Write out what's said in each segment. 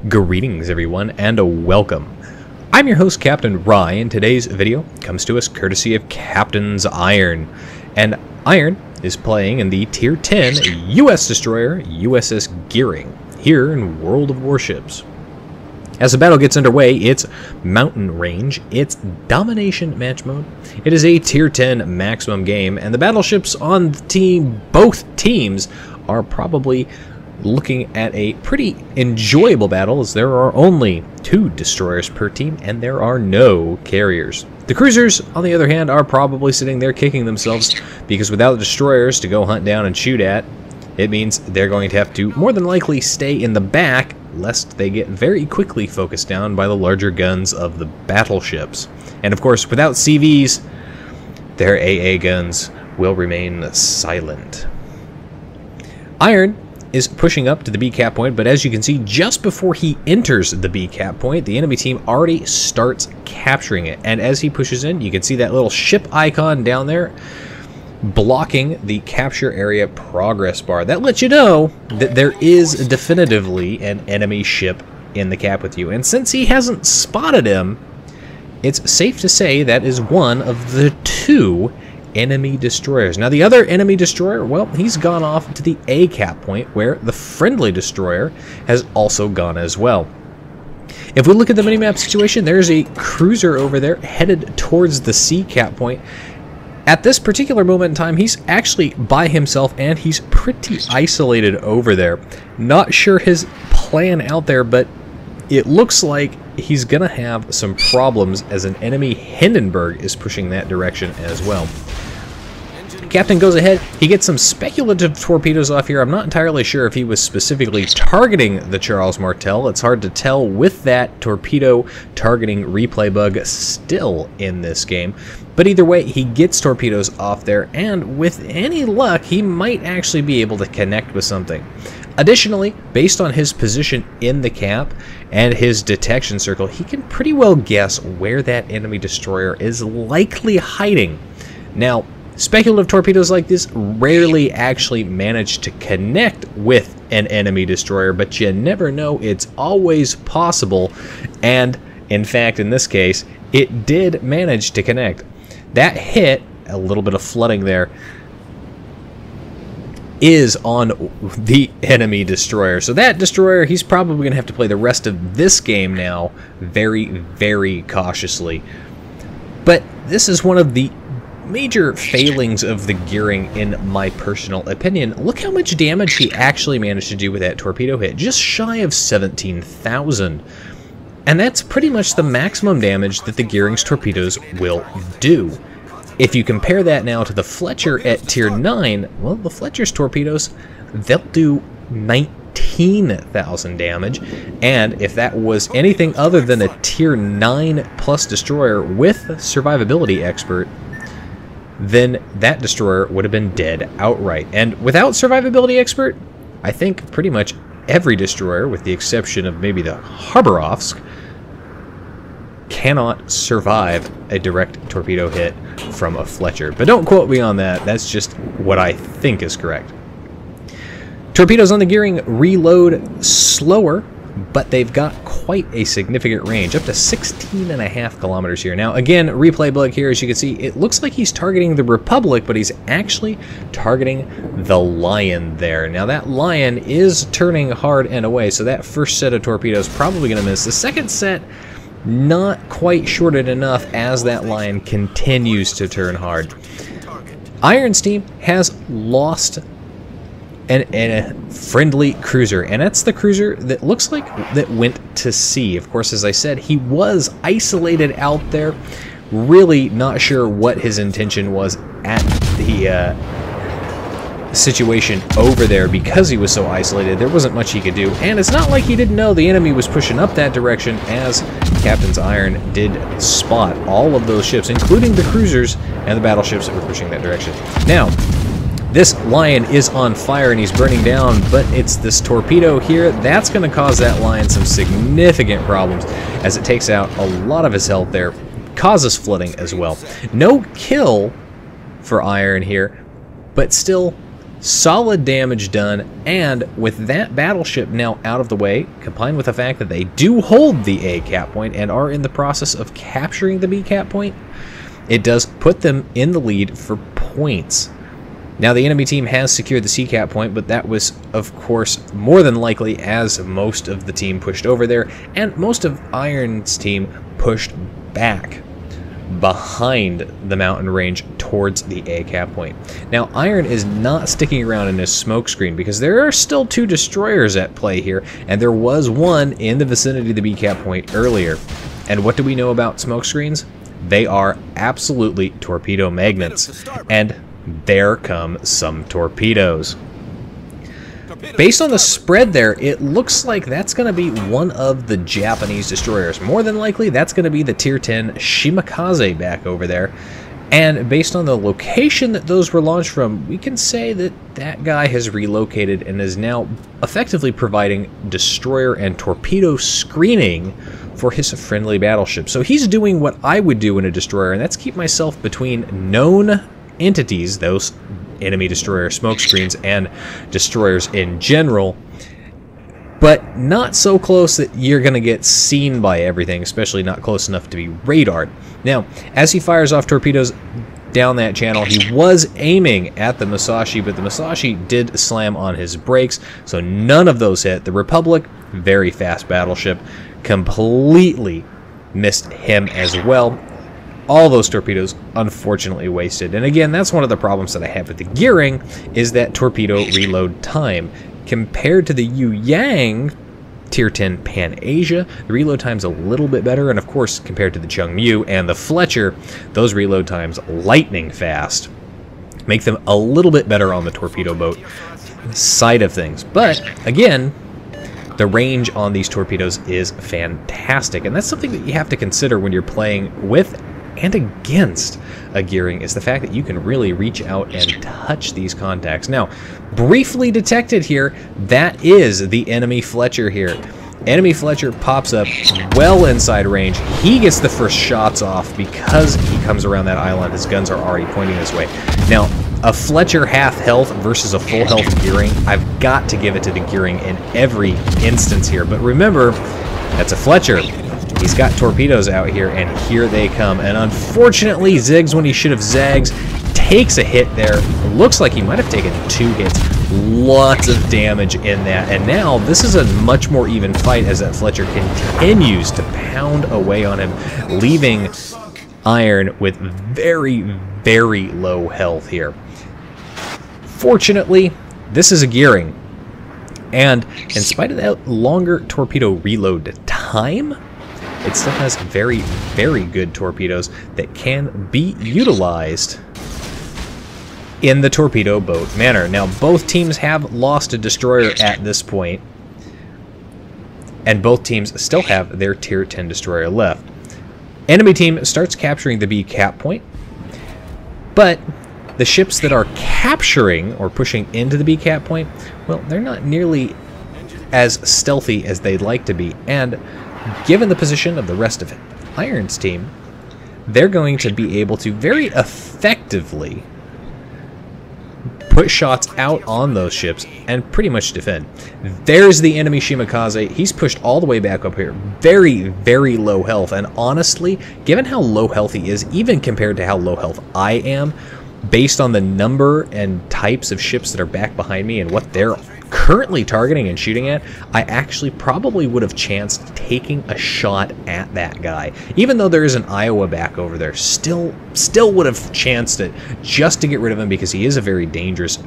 Greetings everyone and welcome. I'm your host Captain Rye, and today's video comes to us courtesy of Captain's Iron. And Iron is playing in the Tier 10 US Destroyer USS Gearing here in World of Warships. As the battle gets underway, it's Mountain Range, it's Domination Match Mode, it is a Tier 10 maximum game, and the battleships on the both teams are probably looking at a pretty enjoyable battle, as there are only 2 destroyers per team and there are no carriers. The cruisers, on the other hand, are probably sitting there kicking themselves because without the destroyers to go hunt down and shoot at, it means they're going to have to more than likely stay in the back lest they get very quickly focused down by the larger guns of the battleships. And of course, without CVs, their AA guns will remain silent. Iron is pushing up to the B cap point, but as you can see, just before he enters the B cap point, the enemy team already starts capturing it. And as he pushes in, you can see that little ship icon down there blocking the capture area progress bar. That lets you know that there is definitively an enemy ship in the cap with you. And since he hasn't spotted him, it's safe to say that is one of the 2 enemy destroyers. Now the other enemy destroyer, well, he's gone off to the A cap point where the friendly destroyer has also gone as well. If we look at the minimap situation, there's a cruiser over there headed towards the C cap point. At this particular moment in time, he's actually by himself and he's pretty isolated over there. Not sure his plan out there, but it looks like he's gonna have some problems as an enemy Hindenburg is pushing that direction as well. Captain goes ahead, he gets some speculative torpedoes off here. I'm not entirely sure if he was specifically targeting the Charles Martel. It's hard to tell with that torpedo targeting replay bug still in this game. But either way, he gets torpedoes off there, and with any luck, he might actually be able to connect with something. Additionally, based on his position in the cap and his detection circle, he can pretty well guess where that enemy destroyer is likely hiding. Now, speculative torpedoes like this rarely actually manage to connect with an enemy destroyer, but you never know, it's always possible, and in fact, in this case, it did manage to connect. That hit, a little bit of flooding there, is on the enemy destroyer. So that destroyer, he's probably going to have to play the rest of this game now very, very cautiously. But this is one of the major failings of the Gearing in my personal opinion. Look how much damage he actually managed to do with that torpedo hit, just shy of 17,000. And that's pretty much the maximum damage that the Gearing's torpedoes will do. If you compare that now to the Fletcher at Tier 9, well, the Fletcher's torpedoes, they'll do 19,000 damage. And if that was anything other than a Tier 9 plus destroyer with survivability expert, then that destroyer would have been dead outright. And without survivability expert, I think pretty much every destroyer, with the exception of maybe the Khabarovsk, cannot survive a direct torpedo hit from a Fletcher. But don't quote me on that, that's just what I think is correct. Torpedoes on the Gearing reload slower, but they've got quite a significant range, up to 16.5 kilometers here. Now again, replay bug here, as you can see, it looks like he's targeting the Republic, but he's actually targeting the Lion there. Now that Lion is turning hard and away, so that first set of torpedoes probably going to miss. The second set, not quite shorted enough as that Lion continues to turn hard. Iron's team has lost a friendly cruiser, and that's the cruiser that looks like that went to sea. Of course, as I said, he was isolated out there, really not sure what his intention was at the situation over there. Because he was so isolated, there wasn't much he could do, and it's not like he didn't know the enemy was pushing up that direction, as Captain's Iron did spot all of those ships, including the cruisers and the battleships that were pushing that direction. Now, this Lion is on fire and he's burning down, but it's this torpedo here that's going to cause that Lion some significant problems as it takes out a lot of his health there, causes flooding as well. No kill for Iron here, but still Solid damage done, and with that battleship now out of the way, combined with the fact that they do hold the A cap point and are in the process of capturing the B cap point, it does put them in the lead for points. Now the enemy team has secured the C cap point, but that was of course more than likely as most of the team pushed over there, and most of Iron's team pushed back behind the mountain range towards the A cap point. Now Iron is not sticking around in his smokescreen because there are still 2 destroyers at play here, and there was one in the vicinity of the B cap point earlier. And what do we know about smokescreens? They are absolutely torpedo magnets, and there come some torpedoes. Based on the spread there, it looks like that's going to be one of the Japanese destroyers. More than likely, that's going to be the Tier 10 Shimakaze back over there. And based on the location that those were launched from, we can say that that guy has relocated and is now effectively providing destroyer and torpedo screening for his friendly battleship. So he's doing what I would do in a destroyer, and that's keep myself between known entities, those enemy destroyer smokescreens and destroyers in general, but not so close that you're going to get seen by everything, especially not close enough to be radared. Now, as he fires off torpedoes down that channel, he was aiming at the Musashi, but the Musashi did slam on his brakes, so none of those hit. The Republic, very fast battleship, completely missed him as well. All those torpedoes unfortunately wasted. And again, that's one of the problems that I have with the gearing, is that torpedo reload time. Compared to the Yu Yang Tier 10 Pan Asia, the reload time's a little bit better, and of course, compared to the Chung Mu and the Fletcher, those reload times lightning fast. Make them a little bit better on the torpedo boat side of things. But again, the range on these torpedoes is fantastic, and that's something that you have to consider when you're playing with and against a gearing, is the fact that you can really reach out and touch these contacts. Now, briefly detected here, that is the enemy Fletcher here. Enemy Fletcher pops up well inside range. He gets the first shots off because he comes around that island. His guns are already pointing this way. Now, a Fletcher half health versus a full health gearing, I've got to give it to the gearing in every instance here. But remember, that's a Fletcher. He's got torpedoes out here, and here they come. And unfortunately, zigs when he should have zags. Takes a hit there. Looks like he might have taken 2 hits. Lots of damage in that. And now this is a much more even fight as that Fletcher continues to pound away on him, leaving Iron with very, very low health here. Fortunately, this is a gearing. And in spite of that longer torpedo reload time, it still has very, very good torpedoes that can be utilized in the torpedo boat manner. Now, both teams have lost a destroyer at this point, and both teams still have their Tier 10 destroyer left. Enemy team starts capturing the B cap point, but the ships that are capturing or pushing into the B cap point, well, they're not nearly as stealthy as they'd like to be, and given the position of the rest of Iron's team, they're going to be able to very effectively put shots out on those ships and pretty much defend. There's the enemy Shimakaze. He's pushed all the way back up here. Very, very low health. And honestly, given how low health he is, even compared to how low health I am, based on the number and types of ships that are back behind me and what they're currently targeting and shooting at, I actually probably would have chanced taking a shot at that guy. Even though there is an Iowa back over there, still would have chanced it just to get rid of him, because he is a very dangerous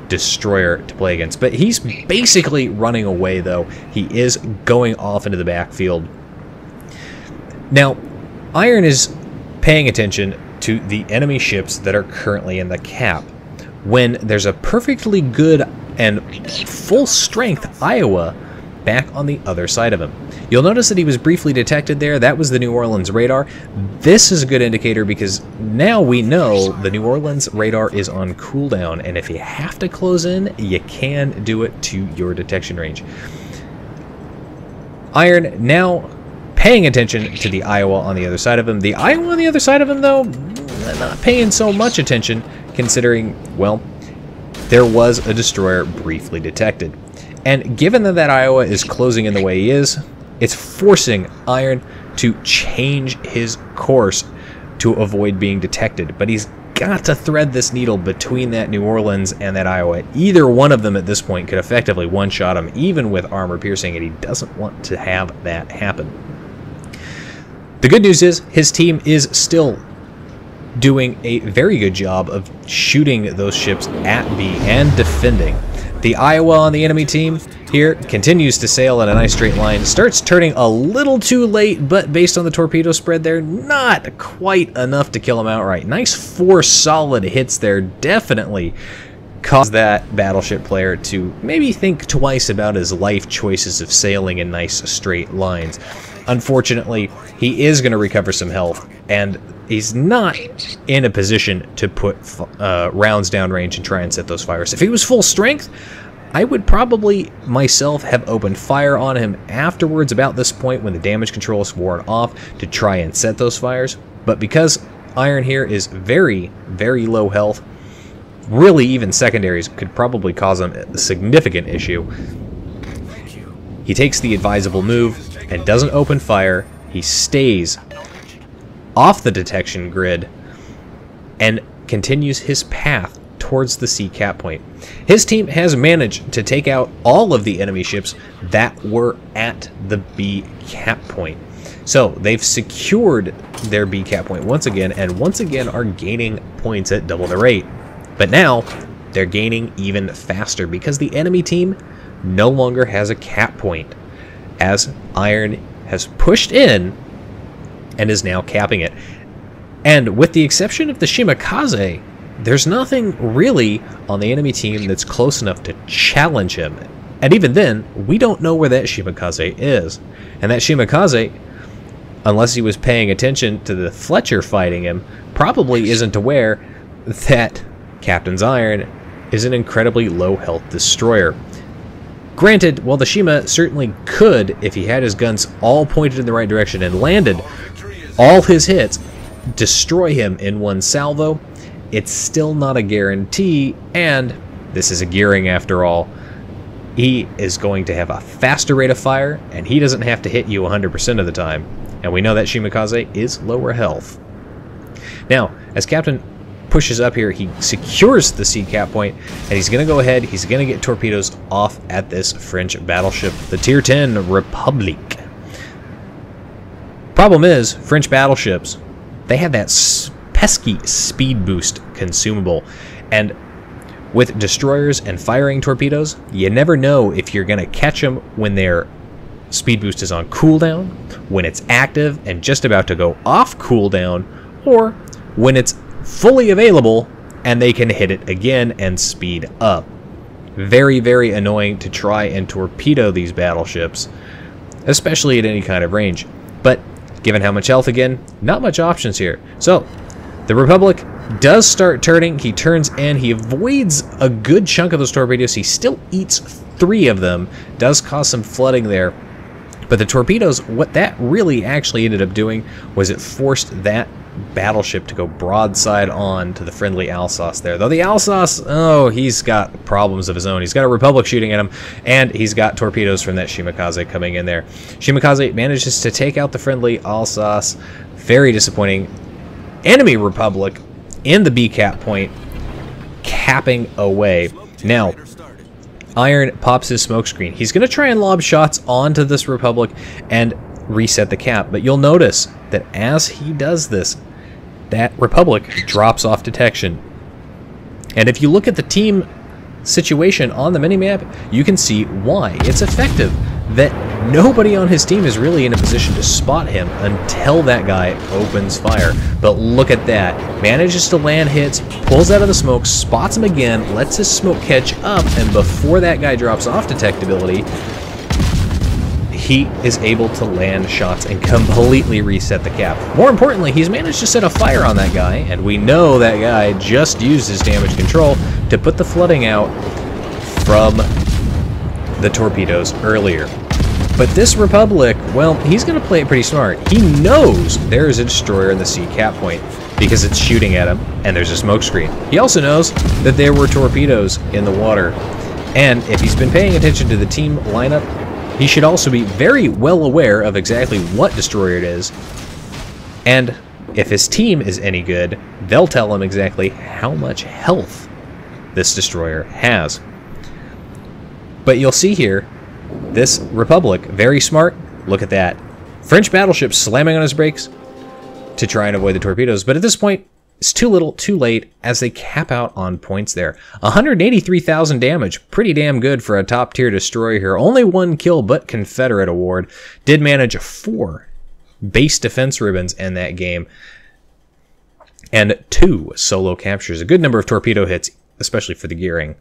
destroyer to play against. But he's basically running away, though. He is going off into the backfield. Now, Iron is paying attention to the enemy ships that are currently in the cap, when there's a perfectly good and full strength Iowa back on the other side of him. You'll notice that he was briefly detected there. That was the New Orleans radar. This is a good indicator because now we know the New Orleans radar is on cooldown, and if you have to close in, you can do it to your detection range. Iron now paying attention to the Iowa on the other side of him. The Iowa on the other side of him, though, not paying so much attention, considering, well, there was a destroyer briefly detected. And given that Iowa is closing in the way he is, it's forcing Iron to change his course to avoid being detected. But he's got to thread this needle between that New Orleans and that Iowa. Either one of them at this point could effectively one-shot him, even with armor piercing, and he doesn't want to have that happen. The good news is his team is still doing a very good job of shooting those ships at B and defending. The Iowa on the enemy team here continues to sail in a nice straight line, starts turning a little too late, but based on the torpedo spread there, not quite enough to kill him outright. Nice 4 solid hits there, definitely caused that battleship player to maybe think twice about his life choices of sailing in nice straight lines. Unfortunately, he is going to recover some health, and he's not in a position to put rounds downrange and try and set those fires. If he was full strength, I would probably myself have opened fire on him afterwards about this point when the damage control is worn off to try and set those fires. But because Iron here is very, very low health, really even secondaries could probably cause him a significant issue. He takes the advisable move and doesn't open fire. He stays off the detection grid and continues his path towards the C cap point. His team has managed to take out all of the enemy ships that were at the B cap point. So they've secured their B cap point once again, and once again are gaining points at double the rate. But now they're gaining even faster because the enemy team no longer has a cap point, as Iron has pushed in and is now capping it. And with the exception of the Shimakaze, there's nothing really on the enemy team that's close enough to challenge him. And even then, we don't know where that Shimakaze is. And that Shimakaze, unless he was paying attention to the Fletcher fighting him, probably isn't aware that Captain's Iron is an incredibly low health destroyer. Granted, while the Shima certainly could, if he had his guns all pointed in the right direction and landed all his hits, destroy him in one salvo, it's still not a guarantee, and this is a gearing after all. He is going to have a faster rate of fire, and he doesn't have to hit you 100% of the time. And we know that Shimakaze is lower health. Now, as Captain pushes up here, he secures the C cap point, and he's going to go ahead, he's going to get torpedoes off at this French battleship, the Tier 10 Republic. Problem is, French battleships, they have that pesky speed boost consumable, and with destroyers and firing torpedoes, you never know if you're going to catch them when their speed boost is on cooldown, when it's active and just about to go off cooldown, or when it's fully available and they can hit it again and speed up. Very, very annoying to try and torpedo these battleships, especially at any kind of range. But given how much health again, not much options here. So the Republic does start turning. He turns and he avoids a good chunk of those torpedoes. He still eats 3 of them. Does cause some flooding there. But the torpedoes, what that really actually ended up doing was it forced that battleship to go broadside on to the friendly Alsace there. Though the Alsace, oh, he's got problems of his own. He's got a Republic shooting at him, and he's got torpedoes from that Shimakaze coming in there. Shimakaze manages to take out the friendly Alsace. Very disappointing. Enemy Republic in the B cap point, capping away. Now, Iron pops his smokescreen. He's going to try and lob shots onto this Republic and reset the cap, but you'll notice that as he does this, that Republic drops off detection. And if you look at the team situation on the minimap, you can see why. It's effective that nobody on his team is really in a position to spot him until that guy opens fire. But look at that. Manages to land hits, pulls out of the smoke, spots him again, lets his smoke catch up, and before that guy drops off detectability, he is able to land shots and completely reset the cap. More importantly, he's managed to set a fire on that guy, and we know that guy just used his damage control to put the flooding out from the torpedoes earlier. But this Republic, well, he's going to play it pretty smart. He knows there is a destroyer in the C cap point, because it's shooting at him, and there's a smoke screen. He also knows that there were torpedoes in the water, and if he's been paying attention to the team lineup, he should also be very well aware of exactly what destroyer it is, and if his team is any good, they'll tell him exactly how much health this destroyer has. But you'll see here, this Republic, very smart. Look at that. French battleship slamming on his brakes to try and avoid the torpedoes. But at this point, it's too little, too late, as they cap out on points there. 183,000 damage. Pretty damn good for a top-tier destroyer here. Only 1 kill, but Confederate award. Did manage 4 base defense ribbons in that game. And 2 solo captures. A good number of torpedo hits, especially for the gearing.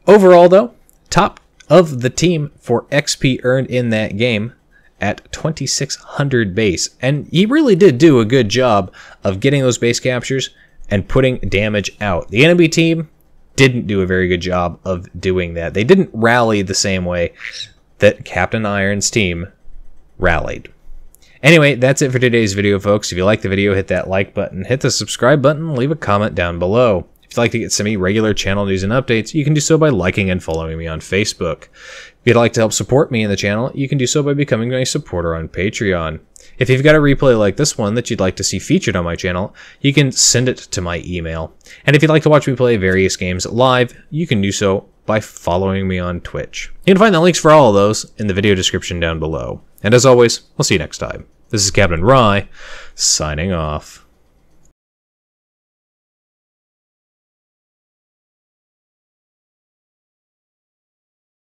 Overall, though, top of the team for XP earned in that game at 2,600 base. And he really did do a good job of getting those base captures and putting damage out. The enemy team didn't do a very good job of doing that. They didn't rally the same way that Captain Iron's team rallied. Anyway, that's it for today's video, folks. If you like the video, hit that like button, hit the subscribe button, leave a comment down below. If you'd like to get semi-regular channel news and updates, you can do so by liking and following me on Facebook. If you'd like to help support me in the channel, you can do so by becoming a supporter on Patreon. If you've got a replay like this one that you'd like to see featured on my channel, you can send it to my email. And if you'd like to watch me play various games live, you can do so by following me on Twitch. You can find the links for all of those in the video description down below. And as always, I'll see you next time. This is Captain Rye, signing off.